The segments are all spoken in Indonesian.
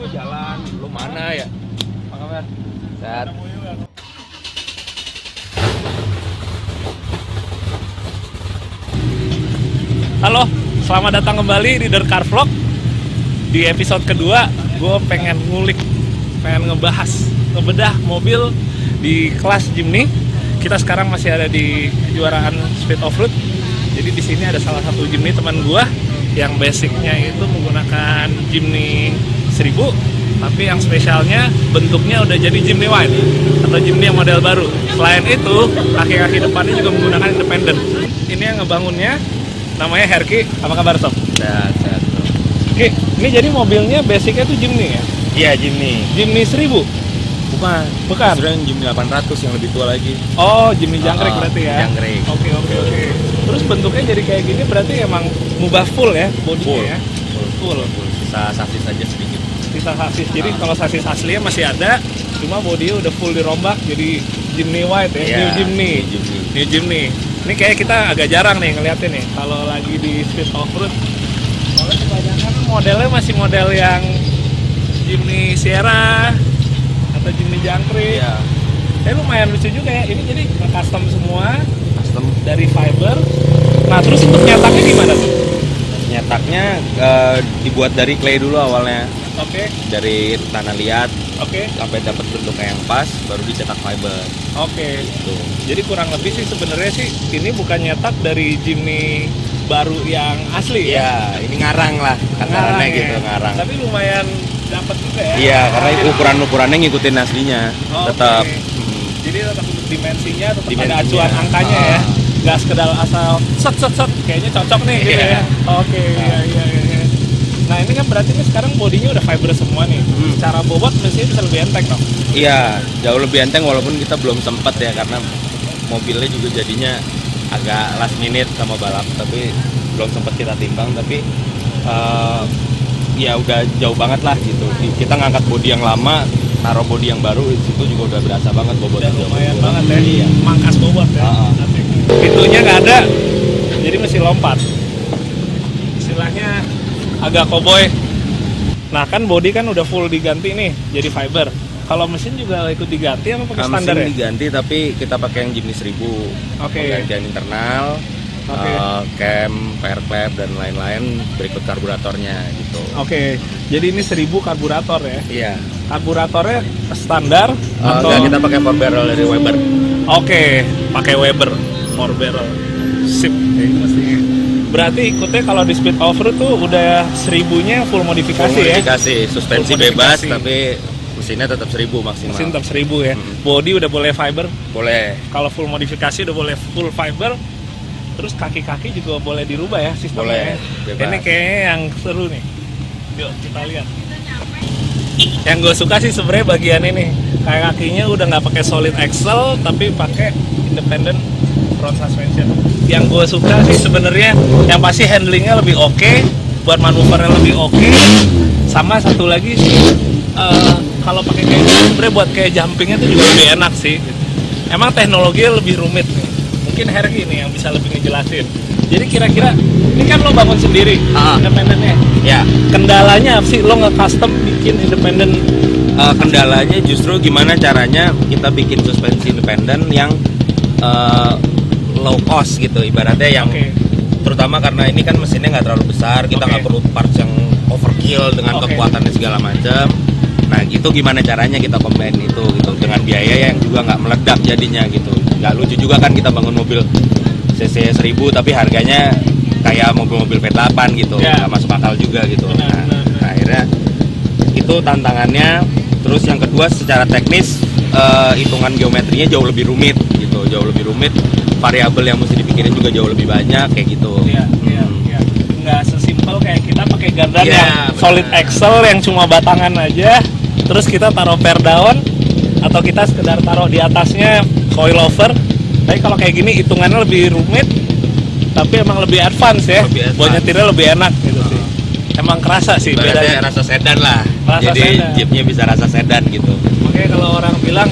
gue jalan. Lu mana ya? Apa kabar? Sehat. Halo, selamat datang kembali di The Car Vlog. Di episode kedua, gue pengen ngebedah mobil di kelas Jimny. Kita sekarang masih ada di kejuaraan Speed Off-Road. Jadi di sini ada salah satu Jimny teman gue yang basicnya itu menggunakan Jimny 1000, tapi yang spesialnya bentuknya udah jadi Jimny White atau Jimny yang model baru. Selain itu, kaki-kaki depannya juga menggunakan independen. Ini yang ngebangunnya namanya Herki. Apa kabar, Sob? Sehat. Oke, ini jadi mobilnya basicnya tuh Jimny ya? Iya, Jimny. Jimny 1000? Bukan. Sebenarnya Jimny 800 yang lebih tua lagi. Oh, Jimny jangkrik berarti ya? Jangkrik. Oke. Terus bentuknya jadi kayak gini berarti emang mubah full ya? Bodinya ya? Full. Sisa sasis aja sedikit. Sisa sasis, jadi kalau sasis aslinya masih ada, cuma bodinya udah full dirombak jadi Jimny White ya? Iya, New Jimny. Ini kayak kita agak jarang nih ngeliatin nih kalau lagi di Speed Off-Road. Soalnya kebanyakan modelnya masih model yang Jimny Sierra atau Jimny jangkrik. Iya. Lumayan lucu juga ya. Ini jadi custom semua Custom. dari fiber. Nah, terus untuk nyetaknya gimana tuh? Nyetaknya dibuat dari clay dulu awalnya. Oke. Dari tanah liat sampai dapat bentuknya yang pas, baru dicetak fiber. Oke. Gitu. Jadi kurang lebih sih sebenarnya sih ini bukan nyetak dari Jimny baru yang asli ya. Iya, ini ngarang lah, kasarannya Ngarang gitu, ya. ngarang. Tapi lumayan dapat juga ya. Iya, karena ukuran-ukurannya ngikutin aslinya. Oke. Tetap. Jadi tetap untuk dimensinya tetap ada Dimensinya. acuan angkanya ya. Nggak sekedar asal set kayaknya cocok nih gitu Iya. ya. Oke, iya. Nah, ini kan berarti kan sekarang bodinya udah fiber semua nih. Secara bobot mestinya bisa lebih enteng dong. Iya, jauh lebih enteng walaupun kita belum sempat ya karena mobilnya juga jadinya agak last minute sama balap, tapi belum sempat kita timbang. Tapi ya udah jauh banget lah gitu. Kita ngangkat bodi yang lama, taruh bodi yang baru, itu juga udah berasa banget bobotnya. Udah lumayan banget ya. Iya. Mangkas bobot ya. Pintunya nggak ada, jadi mesti lompat. Istilahnya agak koboi. Nah, kan bodi kan udah full diganti nih jadi fiber. Kalau mesin juga ikut diganti apa pakai standar Mesin ya? diganti tapi kita pakai yang Jimny 1000. Oke. Penggantian internal, cam, air clap dan lain-lain berikut karburatornya gitu. Oke. Jadi ini 1000 karburator ya. Iya. Karburatornya standar atau Enggak, kita pakai 4 barrel dari Weber. Oke, pakai Weber 4 barrel. Sip. Berarti ikutnya kalau di Speed Off-Road tuh udah 1000-nya full modifikasi ya? Modifikasi, suspensi Full bebas modifikasi. tapi mesinnya tetap 1000 maksimal. Mesin tetap 1000 ya. Body udah boleh fiber. Boleh. Kalau full modifikasi udah boleh full fiber. Terus kaki-kaki juga boleh dirubah ya sistemnya. Boleh, bebas. Ini kayaknya yang seru nih. Yuk kita lihat. Yang gue suka sih sebenarnya bagian ini. Kayak kakinya udah nggak pakai solid axle tapi pakai independent front suspension. Yang gue suka sih sebenarnya yang pasti handlingnya lebih oke, buat manuvernya lebih oke. Sama satu lagi sih kalau pakai kayak gini sebenarnya buat kayak jumpingnya tuh juga lebih enak sih. Emang teknologinya lebih rumit nih. Mungkin Herki nih yang bisa lebih ngejelasin. Jadi kira-kira ini kan lo bangun sendiri independennya. Ya, Kendalanya apa sih lo nge-custom bikin independen? kendalanya justru gimana caranya kita bikin suspensi independen yang low cost gitu ibaratnya yang Oke. terutama karena ini kan mesinnya nggak terlalu besar, kita nggak perlu parts yang overkill dengan Oke. kekuatannya segala macam. Nah gitu gimana caranya kita combine itu gitu dengan biaya yang juga nggak meledak jadinya gitu. Nggak lucu juga kan kita bangun mobil cc 1000 tapi harganya kayak mobil-mobil V8 gitu, Ya. nggak masuk akal juga gitu. Benar. Nah akhirnya itu tantangannya. Terus yang kedua secara teknis hitungan geometrinya jauh lebih rumit gitu, jauh lebih rumit. Variabel yang mesti dipikirin juga jauh lebih banyak kayak gitu. Iya. Nggak sesimpel kayak kita pakai gardan Iya, yang benar. solid axle yang cuma batangan aja, terus kita taruh pair down atau kita sekedar taruh di atasnya coilover. Tapi kalau kayak gini hitungannya lebih rumit, tapi emang lebih advance ya. Lebih advance. Buat nyetirnya lebih enak gitu sih. Emang kerasa sih Ibaratnya bedanya. rasa sedan lah. Rasa Jadi sedan. Jeepnya bisa rasa sedan gitu. Makanya kalau orang bilang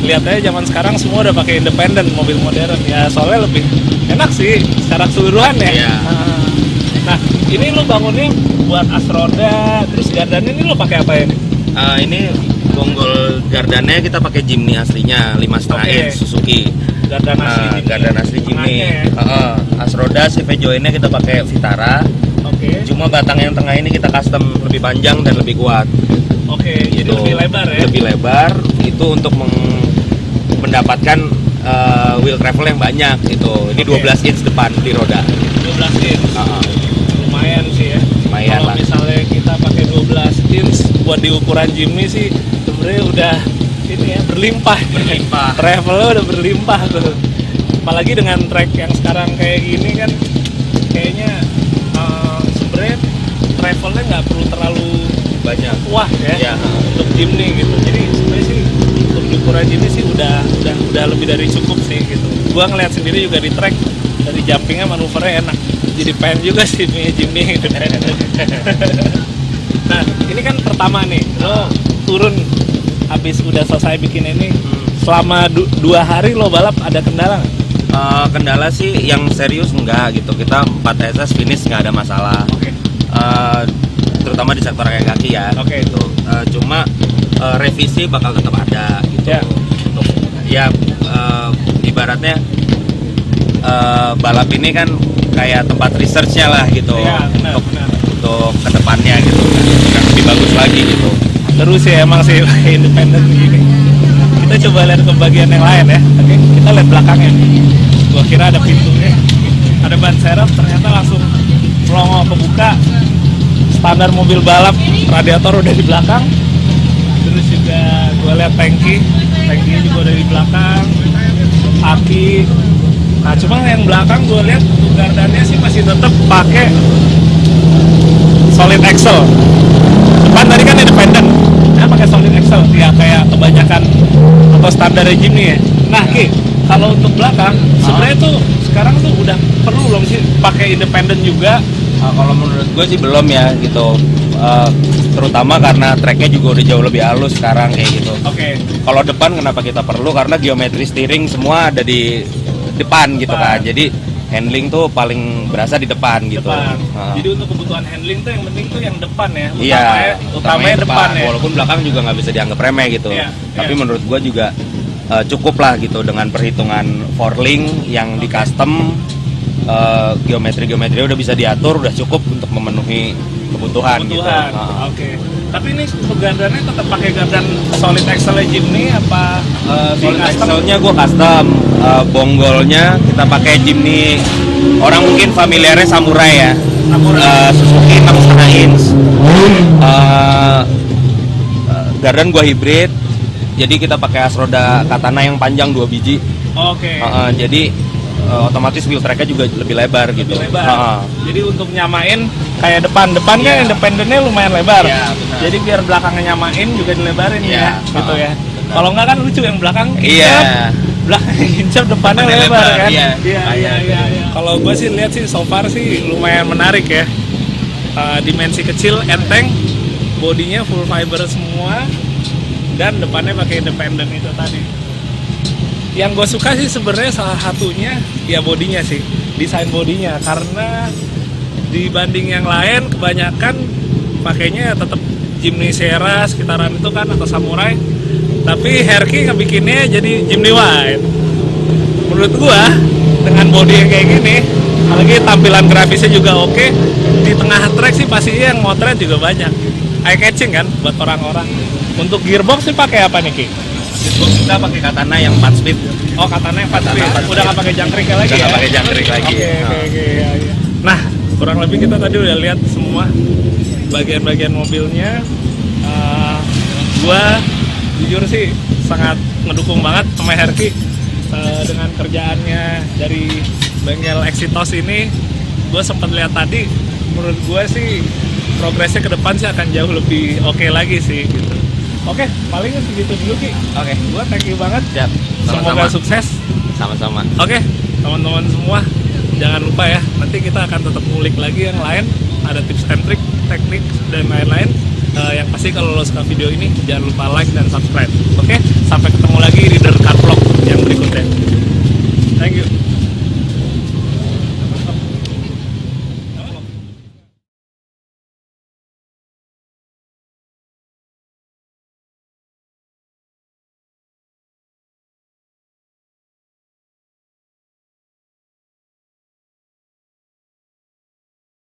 lihat aja zaman sekarang semua udah pakai independen mobil modern ya, soalnya lebih enak sih secara keseluruhan ya. Iya. Nah, ini lo bangunnya buat as roda, terus gardan ini lo pakai apa ya? Ini bonggol gardannya kita pakai Jimny aslinya 5,5 Oke. inch Suzuki. Gardan asli Jimny. Gardan asli Jimny. Tengahnya ya? As roda CV joinnya kita pakai Vitara. Oke. Cuma batang yang tengah ini kita custom lebih panjang dan lebih kuat. Oke, jadi Gitu. lebih lebar ya? Lebih lebar itu untuk mendapatkan wheel travel yang banyak gitu. Ini Oke. 12 inch depan di roda. 12 inch. Lumayan sih ya. Lumayan Kalau lah. misalnya kita pakai 12 inch buat di ukuran Jimny sih sebenarnya udah ini ya berlimpah. Berlimpah. Travelnya udah berlimpah tuh. Apalagi dengan track yang sekarang kayak gini kan kayaknya sebenarnya travelnya nggak perlu terlalu Banyak. wah ya Iya. untuk Jimny gitu. Jadi sebenarnya sih untuk di ukuran Jimny sih udah lebih dari cukup sih gitu. Gua ngeliat sendiri juga di track dari jumpingnya manuvernya enak. Jadi pengen juga sih punya Jimny gitu. Nah ini kan pertama nih lo turun habis udah selesai bikin ini selama 2 hari lo balap ada kendala nggak? Kendala sih yang serius enggak gitu. Kita 4 SS finish nggak ada masalah. Oke. Terutama di sektor kaki ya. Oke. Gitu. Cuma revisi bakal tetap ada gitu. Ya. Untuk ya ibaratnya balap ini kan kayak tempat researchnya lah gitu. Iya, benar, benar. Untuk kedepannya gitu. Yang lebih bagus lagi gitu. Terus sih emang sih independen begini. Kita coba lihat ke bagian yang lain ya. Oke, kita lihat belakangnya. Gua kira ada pintunya, ada ban serep, ternyata langsung pelongo kebuka. Standar mobil balap, radiator udah di belakang. Terus juga gua lihat tangkinya juga udah di belakang. Aki. Nah, cuma yang belakang gua lihat untuk gardannya sih masih tetap pakai solid axle. Depan tadi kan independen, nah pakai solid axle ya kayak kebanyakan atau standar Jimny ya. Nah Ki, kalau untuk belakang sebenarnya tuh sekarang tuh udah perlu belum sih pakai independen juga? Kalau menurut gue sih belum ya gitu. Terutama karena tracknya juga udah jauh lebih halus sekarang kayak gitu. Oke. Kalau depan kenapa kita perlu? Karena geometri steering semua ada di depan gitu kan. Jadi handling tuh paling berasa di depan gitu. Depan. Jadi untuk kebutuhan handling tuh yang penting tuh yang depan ya. Iya, Utamanya depan ya. Walaupun belakang juga nggak bisa dianggap remeh gitu. Iya, Tapi iya. menurut gue juga cukup lah gitu dengan perhitungan forlink yang di custom, geometri udah bisa diatur, udah cukup untuk memenuhi kebutuhan gitu. Oke. Tapi ini gardannya tetap pakai gardan solid axle Jimny apa? Solid custom? axle-nya gue custom, bonggolnya kita pakai Jimny. Orang mungkin familiarnya Samurai ya. Suzuki 6,5 inch. Gardan gua hybrid. Jadi kita pakai as roda katana yang panjang 2 biji. Oke. Jadi otomatis wheel tracknya juga lebih lebar gitu. Lebih lebar. Jadi untuk nyamain kayak depan kan Iya. independennya lumayan lebar. Iya, benar. Jadi biar belakangnya nyamain juga dilebarin Iya, ya, gitu ya. benar. Kalau enggak kan lucu yang belakang Iya. belakang incap depannya Depannya lebar lebar, kan. iya. Iya. Kalau gue sih lihat sih so far sih lumayan menarik ya. Dimensi kecil, enteng, bodinya full fiber semua, dan depannya pakai independen itu tadi. Yang gue suka sih sebenarnya salah satunya ya bodinya sih, desain bodinya, karena dibanding yang lain kebanyakan pakainya tetap Jimny Sierra sekitaran itu kan atau Samurai, tapi Herky ngebikinnya jadi Jimny White. Menurut gua dengan bodi yang kayak gini, apalagi tampilan grafisnya juga oke, di tengah track sih pastinya yang motret juga banyak, eye catching kan buat orang-orang. Untuk gearbox sih pakai apa nih Ki? Gearbox kita pakai katana yang 4 speed. Oh katana yang 4 Katana speed, 4 udah nggak pakai jangkriknya lagi Udah ya? nggak pakai jangkrik lagi. Oke, iya. Nah, kurang lebih kita tadi udah lihat semua bagian-bagian mobilnya. Gua jujur sih sangat ngedukung banget sama Herky dengan kerjaannya dari bengkel Exitos ini. Gue sempat lihat tadi, menurut gue sih progresnya ke depan sih akan jauh lebih oke lagi sih gitu. Oke, paling segitu dulu Ki. Oke. Gue thank you banget. Siap. Semoga Sama-sama. sukses. Sama-sama. Oke, teman-teman semua, jangan lupa ya, nanti kita akan tetap ngulik lagi yang lain, ada tips and trick, teknik, dan lain-lain. Yang pasti kalau lo suka video ini, jangan lupa like dan subscribe. Oke, sampai ketemu lagi di The Car Vlog yang berikutnya.